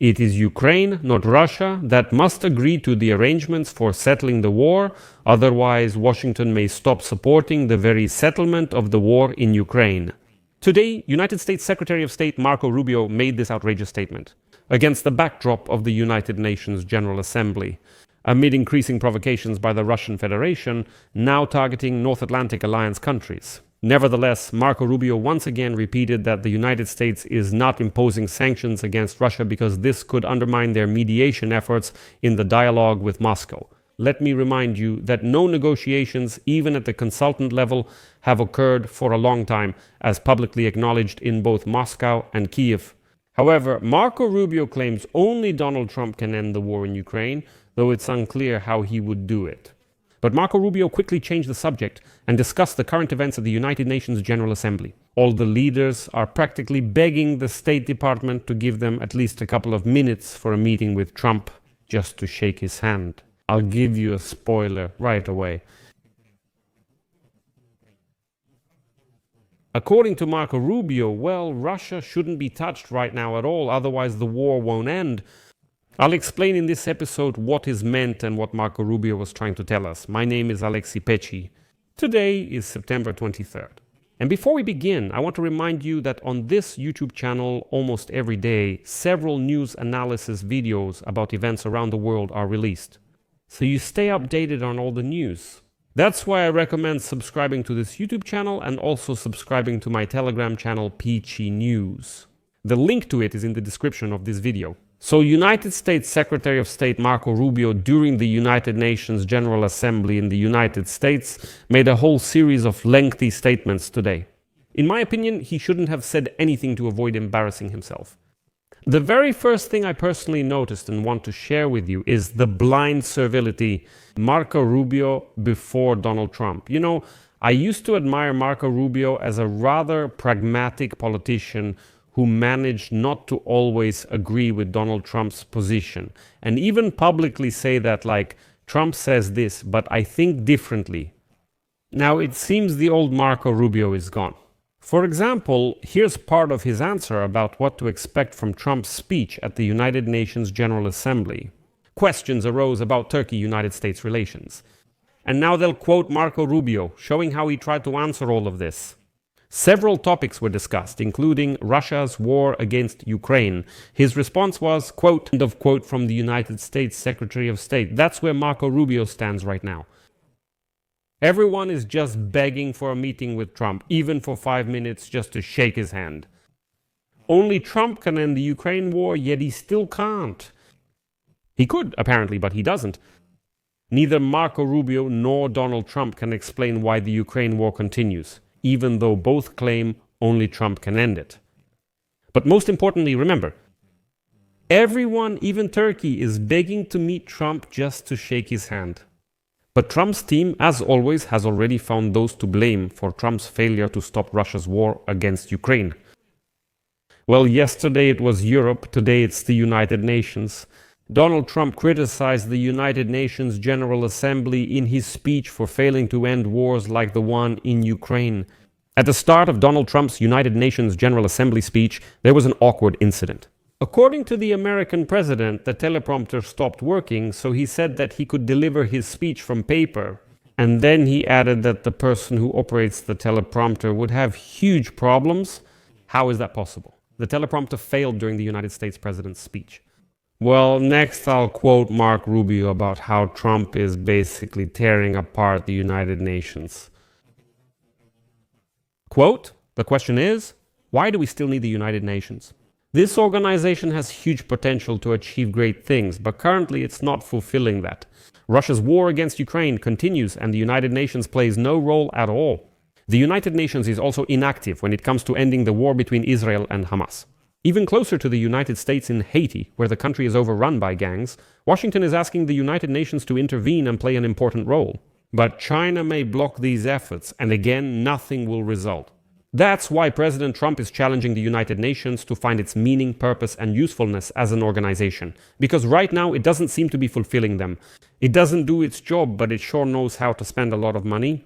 It is Ukraine, not Russia, that must agree to the arrangements for settling the war, otherwise Washington may stop supporting the very settlement of the war in Ukraine. Today, United States Secretary of State Marco Rubio made this outrageous statement against the backdrop of the United Nations General Assembly, amid increasing provocations by the Russian Federation, now targeting North Atlantic Alliance countries. Nevertheless, Marco Rubio once again repeated that the United States is not imposing sanctions against Russia because this could undermine their mediation efforts in the dialogue with Moscow. Let me remind you that no negotiations, even at the consultant level, have occurred for a long time, as publicly acknowledged in both Moscow and Kiev. However, Marco Rubio claims only Donald Trump can end the war in Ukraine, though it's unclear how he would do it. But Marco Rubio quickly changed the subject and discussed the current events at the United Nations General Assembly. All the leaders are practically begging the State Department to give them at least a couple of minutes for a meeting with Trump, just to shake his hand. I'll give you a spoiler right away. According to Marco Rubio, well, Russia shouldn't be touched right now at all, otherwise the war won't end. I'll explain in this episode what is meant and what Marco Rubio was trying to tell us. My name is Alexei Pecci. Today is September 23rd. And before we begin, I want to remind you that on this YouTube channel, almost every day, several news analysis videos about events around the world are released. So you stay updated on all the news. That's why I recommend subscribing to this YouTube channel and also subscribing to my Telegram channel, Peachy News. The link to it is in the description of this video. So United States Secretary of State Marco Rubio, during the United Nations General Assembly in the United States, made a whole series of lengthy statements today. In my opinion, he shouldn't have said anything to avoid embarrassing himself. The very first thing I personally noticed and want to share with you is the blind servility Marco Rubio before Donald Trump. You know, I used to admire Marco Rubio as a rather pragmatic politician who managed not to always agree with Donald Trump's position, and even publicly say that, like, Trump says this, but I think differently. Now, it seems the old Marco Rubio is gone. For example, here's part of his answer about what to expect from Trump's speech at the United Nations General Assembly. Questions arose about Turkey-United States relations. And now they'll quote Marco Rubio, showing how he tried to answer all of this. Several topics were discussed, including Russia's war against Ukraine. His response was, quote, end of quote from the United States Secretary of State. That's where Marco Rubio stands right now. Everyone is just begging for a meeting with Trump, even for 5 minutes, just to shake his hand. Only Trump can end the Ukraine war, yet he still can't. He could, apparently, but he doesn't. Neither Marco Rubio nor Donald Trump can explain why the Ukraine war continues, even though both claim only Trump can end it. But most importantly, remember, everyone, even Turkey, is begging to meet Trump just to shake his hand. But Trump's team, as always, has already found those to blame for Trump's failure to stop Russia's war against Ukraine. Well, yesterday it was Europe, today it's the United Nations. Donald Trump criticized the United Nations General Assembly in his speech for failing to end wars like the one in Ukraine. At the start of Donald Trump's United Nations General Assembly speech, there was an awkward incident. According to the American president, the teleprompter stopped working, so he said that he could deliver his speech from paper. And then he added that the person who operates the teleprompter would have huge problems. How is that possible? The teleprompter failed during the United States president's speech. Well, next I'll quote Marco Rubio about how Trump is basically tearing apart the United Nations. Quote, the question is, why do we still need the United Nations? This organization has huge potential to achieve great things, but currently it's not fulfilling that. Russia's war against Ukraine continues and the United Nations plays no role at all. The United Nations is also inactive when it comes to ending the war between Israel and Hamas. Even closer to the United States in Haiti, where the country is overrun by gangs, Washington is asking the United Nations to intervene and play an important role. But China may block these efforts, and again, nothing will result. That's why President Trump is challenging the United Nations to find its meaning, purpose, and usefulness as an organization. Because right now, it doesn't seem to be fulfilling them. It doesn't do its job, but it sure knows how to spend a lot of money.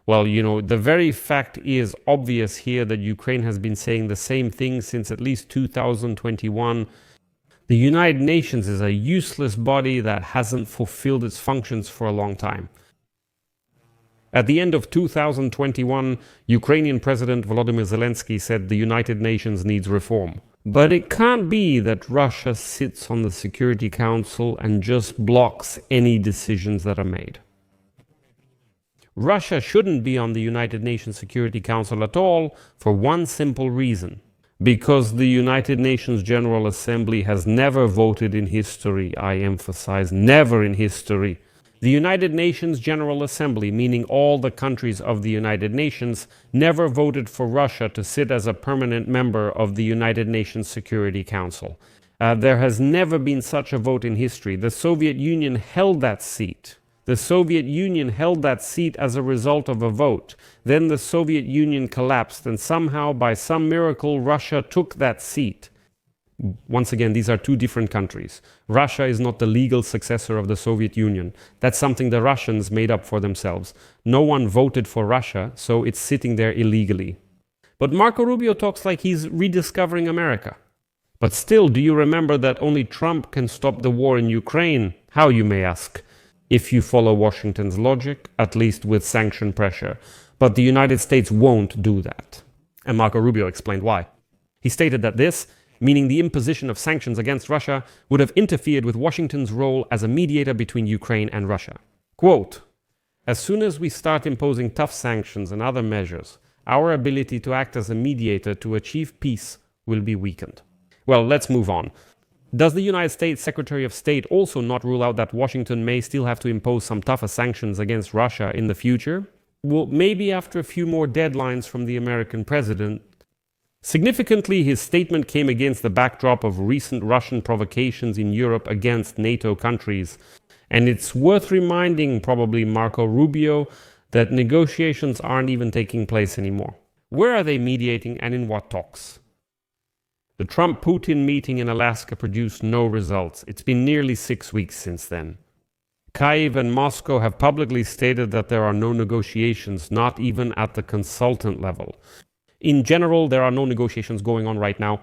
Well, you know, the very fact is obvious here that Ukraine has been saying the same thing since at least 2021. The United Nations is a useless body that hasn't fulfilled its functions for a long time. At the end of 2021, Ukrainian President Volodymyr Zelensky said the United Nations needs reform. But it can't be that Russia sits on the Security Council and just blocks any decisions that are made. Russia shouldn't be on the United Nations Security Council at all for one simple reason. Because the United Nations General Assembly has never voted in history, I emphasize, never in history. The United Nations General Assembly, meaning all the countries of the United Nations, never voted for Russia to sit as a permanent member of the United Nations Security Council. There has never been such a vote in history. The Soviet Union held that seat. The Soviet Union held that seat as a result of a vote. Then the Soviet Union collapsed, and somehow, by some miracle, Russia took that seat. Once again, these are two different countries. Russia is not the legal successor of the Soviet Union. That's something the Russians made up for themselves. No one voted for Russia, so it's sitting there illegally. But Marco Rubio talks like he's rediscovering America. But still, do you remember that only Trump can stop the war in Ukraine? How, you may ask? If you follow Washington's logic, at least with sanction pressure. But the United States won't do that. And Marco Rubio explained why. He stated that this, meaning the imposition of sanctions against Russia, would have interfered with Washington's role as a mediator between Ukraine and Russia. Quote, "As soon as we start imposing tough sanctions and other measures, our ability to act as a mediator to achieve peace will be weakened." Well, let's move on. Does the United States Secretary of State also not rule out that Washington may still have to impose some tougher sanctions against Russia in the future? Well, maybe after a few more deadlines from the American president. Significantly, his statement came against the backdrop of recent Russian provocations in Europe against NATO countries. And it's worth reminding probably Marco Rubio that negotiations aren't even taking place anymore. Where are they mediating and in what talks? The Trump-Putin meeting in Alaska produced no results. It's been nearly 6 weeks since then. Kyiv and Moscow have publicly stated that there are no negotiations, not even at the consultant level. In general, there are no negotiations going on right now.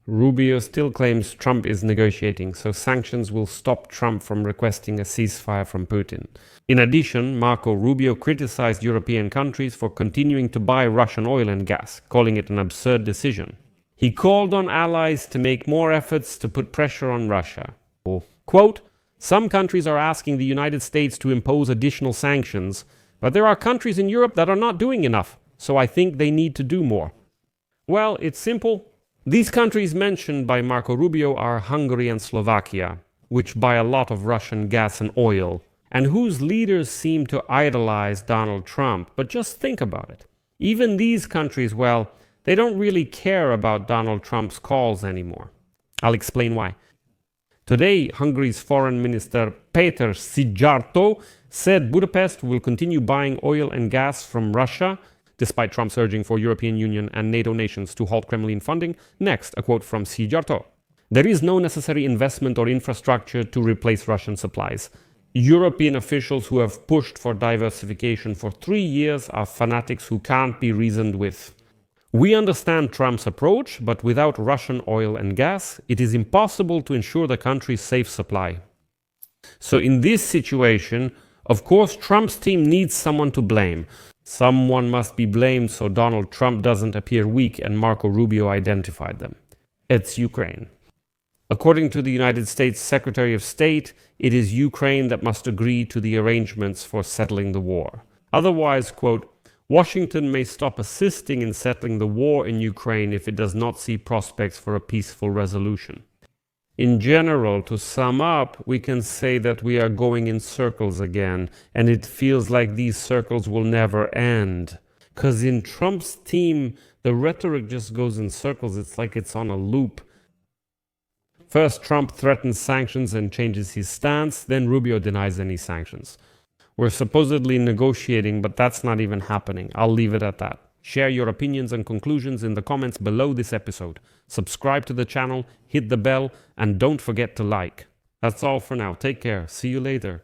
Rubio still claims Trump is negotiating, so sanctions will stop Trump from requesting a ceasefire from Putin. In addition, Marco Rubio criticized European countries for continuing to buy Russian oil and gas, calling it an absurd decision. He called on allies to make more efforts to put pressure on Russia. Quote, "Some countries are asking the United States to impose additional sanctions, but there are countries in Europe that are not doing enough, so I think they need to do more." Well, it's simple. These countries mentioned by Marco Rubio are Hungary and Slovakia, which buy a lot of Russian gas and oil, and whose leaders seem to idolize Donald Trump. But just think about it. Even these countries, well, they don't really care about Donald Trump's calls anymore. I'll explain why. Today, Hungary's Foreign Minister Péter Szijjártó said Budapest will continue buying oil and gas from Russia, despite Trump's urging for European Union and NATO nations to halt Kremlin funding. Next, a quote from Szijjártó. "There is no necessary investment or infrastructure to replace Russian supplies. European officials who have pushed for diversification for 3 years are fanatics who can't be reasoned with. We understand Trump's approach, but without Russian oil and gas, it is impossible to ensure the country's safe supply." So in this situation, of course, Trump's team needs someone to blame. Someone must be blamed so Donald Trump doesn't appear weak, and Marco Rubio identified them. It's Ukraine. According to the United States Secretary of State, it is Ukraine that must agree to the arrangements for settling the war. Otherwise, quote, "Washington may stop assisting in settling the war in Ukraine if it does not see prospects for a peaceful resolution." In general, to sum up, we can say that we are going in circles again, and it feels like these circles will never end. Because in Trump's team, the rhetoric just goes in circles. It's like it's on a loop. First, Trump threatens sanctions and changes his stance, then Rubio denies any sanctions. We're supposedly negotiating, but that's not even happening. I'll leave it at that. Share your opinions and conclusions in the comments below this episode. Subscribe to the channel, hit the bell, and don't forget to like. That's all for now. Take care. See you later.